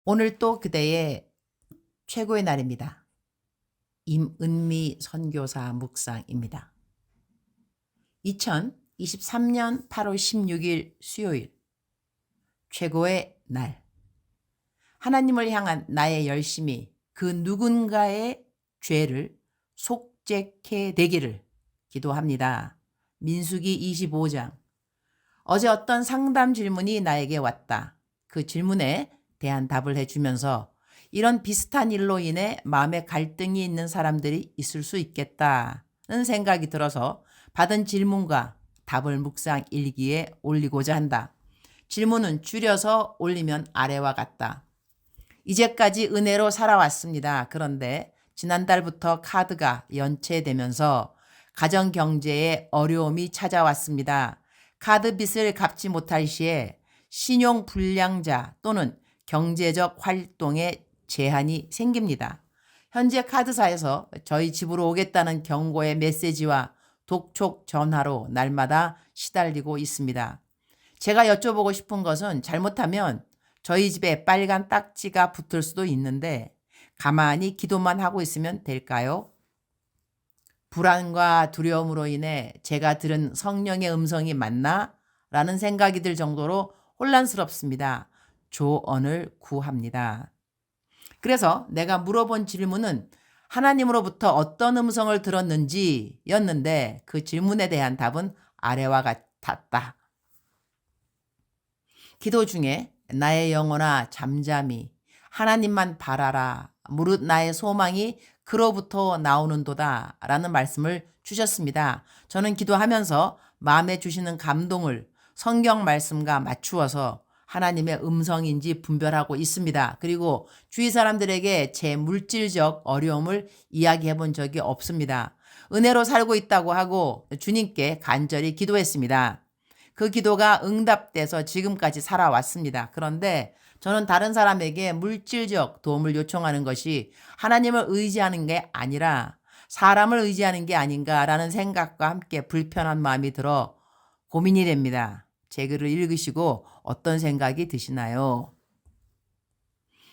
오늘 또 그대의 최고의 날입니다. 임은미 선교사 묵상입니다. 2023년 8월 16일 수요일 최고의 날. 하나님을 향한 나의 열심이 그 누군가의 죄를 속죄케 되기를 기도합니다. 민수기 25장. 어제 어떤 상담 질문이 나에게 왔다. 그 질문에 대한 답을 해주면서 이런 비슷한 일로 인해 마음에 갈등이 있는 사람들이 있을 수 있겠다는 생각이 들어서 받은 질문과 답을 묵상 일기에 올리고자 한다. 질문은 줄여서 올리면 아래와 같다. 이제까지 은혜로 살아왔습니다. 그런데 지난달부터 카드가 연체되면서 가정 경제에 어려움이 찾아왔습니다. 카드 빚을 갚지 못할 시에 신용 불량자 또는 경제적 활동에 제한이 생깁니다. 현재 카드사에서 저희 집으로 오겠다는 경고의 메시지와 독촉 전화로 날마다 시달리고 있습니다. 제가 여쭤보고 싶은 것은 잘못하면 저희 집에 빨간 딱지가 붙을 수도 있는데 가만히 기도만 하고 있으면 될까요? 불안과 두려움으로 인해 제가 들은 성령의 음성이 맞나? 라는 생각이 들 정도로 혼란스럽습니다. 조언을 구합니다. 그래서 내가 물어본 질문은 하나님으로부터 어떤 음성을 들었는지 였는데 그 질문에 대한 답은 아래와 같았다. 기도 중에 나의 영혼아 잠잠히 하나님만 바라라. 무릇 나의 소망이 그로부터 나오는도다 라는 말씀을 주셨습니다. 저는 기도하면서 마음에 주시는 감동을 성경 말씀과 맞추어서 하나님의 음성인지 분별하고 있습니다. 그리고 주위 사람들에게 제 물질적 어려움을 이야기해 본 적이 없습니다. 은혜로 살고 있다고 하고 주님께 간절히 기도했습니다. 그 기도가 응답돼서 지금까지 살아왔습니다. 그런데 저는 다른 사람에게 물질적 도움을 요청하는 것이 하나님을 의지하는 게 아니라 사람을 의지하는 게 아닌가라는 생각과 함께 불편한 마음이 들어 고민이 됩니다. 제 글을 읽으시고 어떤 생각이 드시나요?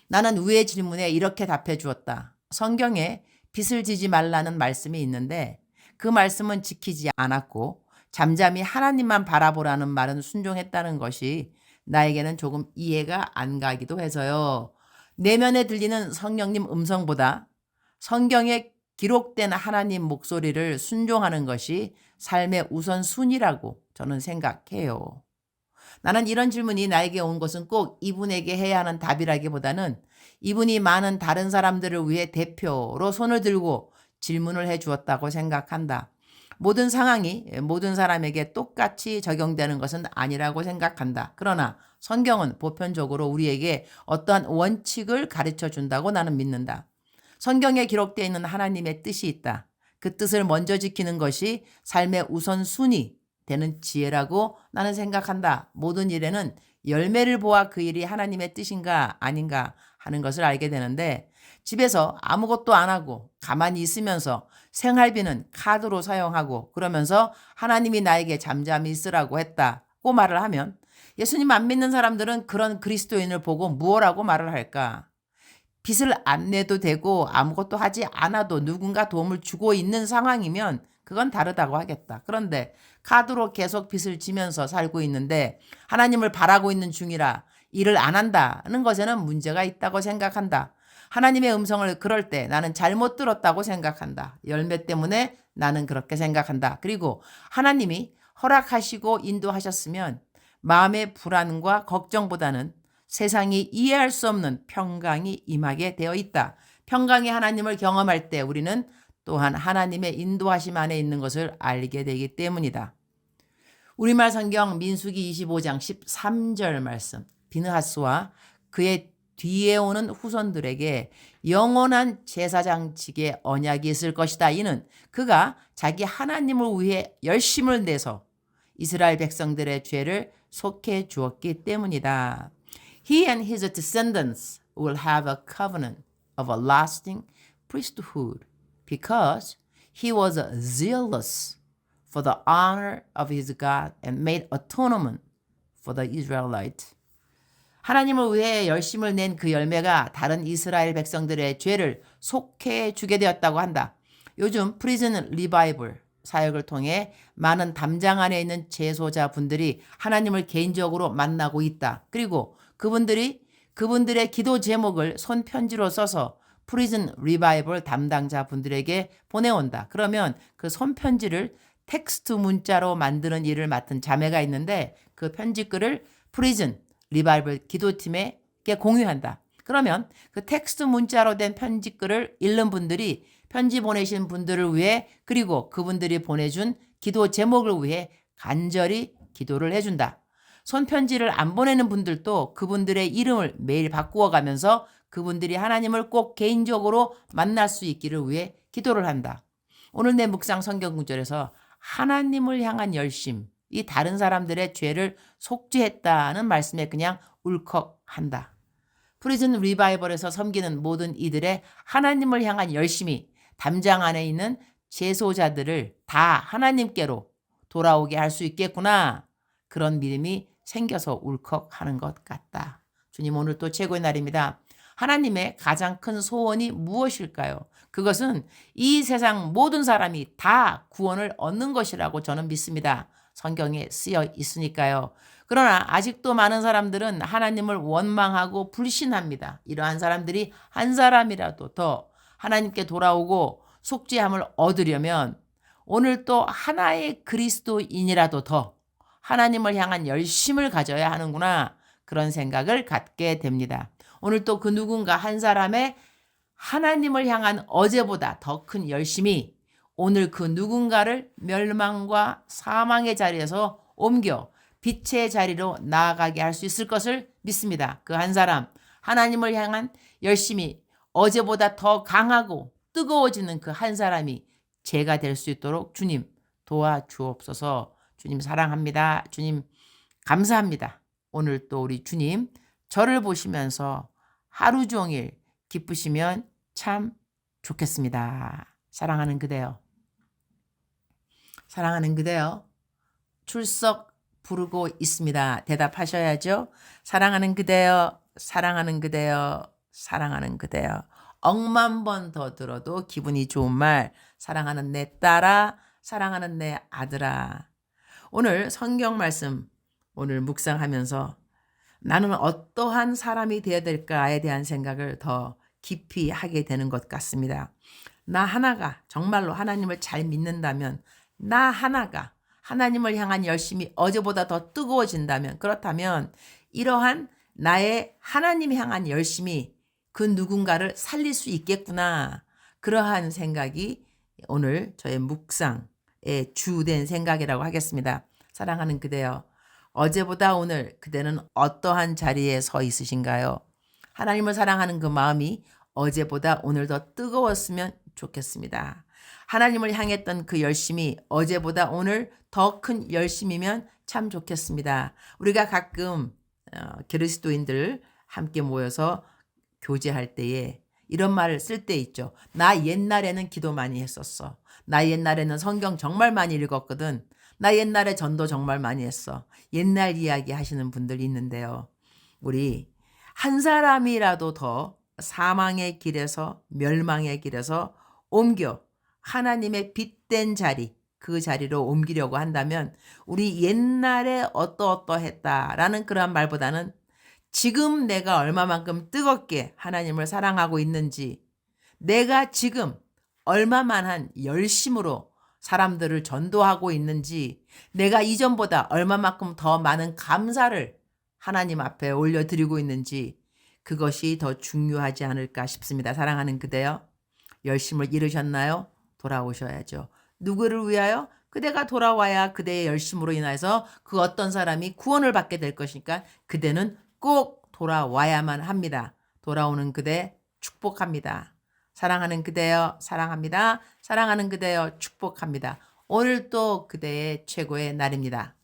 나는 위의 질문에 이렇게 답해 주었다. 성경에 빚을 지지 말라는 말씀이 있는데 그 말씀은 지키지 않았고 잠잠히 하나님만 바라보라는 말은 순종했다는 것이 나에게는 조금 이해가 안 가기도 해서요. 내면에 들리는 성령님 음성보다 성경에 기록된 하나님 목소리를 순종하는 것이 삶의 우선순위라고 저는 생각해요. 나는 이런 질문이 나에게 온 것은 꼭 이분에게 해야 하는 답이라기보다는 이분이 많은 다른 사람들을 위해 대표로 손을 들고 질문을 해 주었다고 생각한다. 모든 상황이 모든 사람에게 똑같이 적용되는 것은 아니라고 생각한다. 그러나 성경은 보편적으로 우리에게 어떠한 원칙을 가르쳐 준다고 나는 믿는다. 성경에 기록되어 있는 하나님의 뜻이 있다. 그 뜻을 먼저 지키는 것이 삶의 우선순위 되는 지혜라고 나는 생각한다. 모든 일에는 열매를 보아 그 일이 하나님의 뜻인가 아닌가 하는 것을 알게 되는데 집에서 아무것도 안 하고 가만히 있으면서 생활비는 카드로 사용하고 그러면서 하나님이 나에게 잠잠히 있으라고 했다고 말을 하면 예수님 안 믿는 사람들은 그런 그리스도인을 보고 무엇라고 말을 할까? 빚을 안 내도 되고 아무것도 하지 않아도 누군가 도움을 주고 있는 상황이면 그건 다르다고 하겠다. 그런데 카드로 계속 빚을 지면서 살고 있는데 하나님을 바라고 있는 중이라 일을 안 한다는 것에는 문제가 있다고 생각한다. 하나님의 음성을 그럴 때 나는 잘못 들었다고 생각한다. 열매 때문에 나는 그렇게 생각한다. 그리고 하나님이 허락하시고 인도하셨으면 마음의 불안과 걱정보다는 세상이 이해할 수 없는 평강이 임하게 되어 있다. 평강의 하나님을 경험할 때 우리는 또한 하나님의 인도하심 안에 있는 것을 알게 되기 때문이다. 우리말 성경 민수기 25장 13절 말씀. 비느하스와 그의 뒤에 오는 후손들에게 영원한 제사장직의 언약이 있을 것이다. 이는 그가 자기 하나님을 위해 열심을 내서 이스라엘 백성들의 죄를 속해 주었기 때문이다. He and his descendants will have a covenant of a lasting priesthood because he was zealous for the honor of his God and made atonement for the Israelites. 하나님을 위해 열심을 낸 그 열매가 다른 이스라엘 백성들의 죄를 속해 주게 되었다고 한다. 요즘 프리즌 리바이벌 사역을 통해 많은 담장 안에 있는 재소자 분들이 하나님을 개인적으로 만나고 있다. 그리고 그분들의 기도 제목을 손편지로 써서 프리즌 리바이벌 담당자 분들에게 보내온다. 그러면 그 손편지를 텍스트 문자로 만드는 일을 맡은 자매가 있는데 그 편지글을 프리즌 리바이벌 기도팀에게 공유한다. 그러면 그 텍스트 문자로 된 편지글을 읽는 분들이 편지 보내신 분들을 위해 그리고 그분들이 보내준 기도 제목을 위해 간절히 기도를 해준다. 손편지를 안 보내는 분들도 그분들의 이름을 매일 바꾸어 가면서 그분들이 하나님을 꼭 개인적으로 만날 수 있기를 위해 기도를 한다. 오늘 내 묵상 성경 구절에서 하나님을 향한 열심, 이 다른 사람들의 죄를 속죄했다는 말씀에 그냥 울컥한다. 프리즌 리바이벌에서 섬기는 모든 이들의 하나님을 향한 열심이 담장 안에 있는 재소자들을 다 하나님께로 돌아오게 할 수 있겠구나. 그런 믿음이 생겨서 울컥하는 것 같다. 주님, 오늘 또 최고의 날입니다. 하나님의 가장 큰 소원이 무엇일까요? 그것은 이 세상 모든 사람이 다 구원을 얻는 것이라고 저는 믿습니다. 성경에 쓰여 있으니까요. 그러나 아직도 많은 사람들은 하나님을 원망하고 불신합니다. 이러한 사람들이 한 사람이라도 더 하나님께 돌아오고 속죄함을 얻으려면 오늘 또 하나의 그리스도인이라도 더 하나님을 향한 열심을 가져야 하는구나, 그런 생각을 갖게 됩니다. 오늘 또 그 누군가 한 사람의 하나님을 향한 어제보다 더 큰 열심이 오늘 그 누군가를 멸망과 사망의 자리에서 옮겨 빛의 자리로 나아가게 할 수 있을 것을 믿습니다. 그 한 사람, 하나님을 향한 열심이 어제보다 더 강하고 뜨거워지는 그 한 사람이 제가 될 수 있도록 주님 도와주옵소서. 주님 사랑합니다. 주님 감사합니다. 오늘 또 우리 주님 저를 보시면서 하루 종일 기쁘시면 참 좋겠습니다. 사랑하는 그대여. 사랑하는 그대여. 출석 부르고 있습니다. 대답하셔야죠. 사랑하는 그대여, 사랑하는 그대여, 사랑하는 그대여. 억만 번 더 들어도 기분이 좋은 말. 사랑하는 내 딸아, 사랑하는 내 아들아. 오늘 성경 말씀 오늘 묵상하면서 나는 어떠한 사람이 되어야 될까에 대한 생각을 더 깊이 하게 되는 것 같습니다. 나 하나가 정말로 하나님을 잘 믿는다면, 나 하나가 하나님을 향한 열심이 어제보다 더 뜨거워진다면, 그렇다면 이러한 나의 하나님 향한 열심이 그 누군가를 살릴 수 있겠구나. 그러한 생각이 오늘 저의 묵상의 주된 생각이라고 하겠습니다. 사랑하는 그대여, 어제보다 오늘 그대는 어떠한 자리에 서 있으신가요? 하나님을 사랑하는 그 마음이 어제보다 오늘 더 뜨거웠으면 좋겠습니다. 하나님을 향했던 그 열심이 어제보다 오늘 더 큰 열심이면 참 좋겠습니다. 우리가 가끔 그리스도인들 함께 모여서 교제할 때에 이런 말을 쓸 때 있죠. 나 옛날에는 기도 많이 했었어. 나 옛날에는 성경 정말 많이 읽었거든. 나 옛날에 전도 정말 많이 했어. 옛날 이야기 하시는 분들이 있는데요. 우리 한 사람이라도 더 사망의 길에서 멸망의 길에서 옮겨 하나님의 빛된 자리, 그 자리로 옮기려고 한다면 우리 옛날에 어떠어떠했다라는 그런 말보다는 지금 내가 얼마만큼 뜨겁게 하나님을 사랑하고 있는지, 내가 지금 얼마만한 열심으로 사람들을 전도하고 있는지, 내가 이전보다 얼마만큼 더 많은 감사를 하나님 앞에 올려드리고 있는지, 그것이 더 중요하지 않을까 싶습니다. 사랑하는 그대여, 열심을 잃으셨나요? 돌아오셔야죠. 누구를 위하여? 그대가 돌아와야 그대의 열심으로 인해서 그 어떤 사람이 구원을 받게 될 것이니까 그대는 꼭 돌아와야만 합니다. 돌아오는 그대 축복합니다. 사랑하는 그대여 사랑합니다. 사랑하는 그대여 축복합니다. 오늘 또 그대의 최고의 날입니다.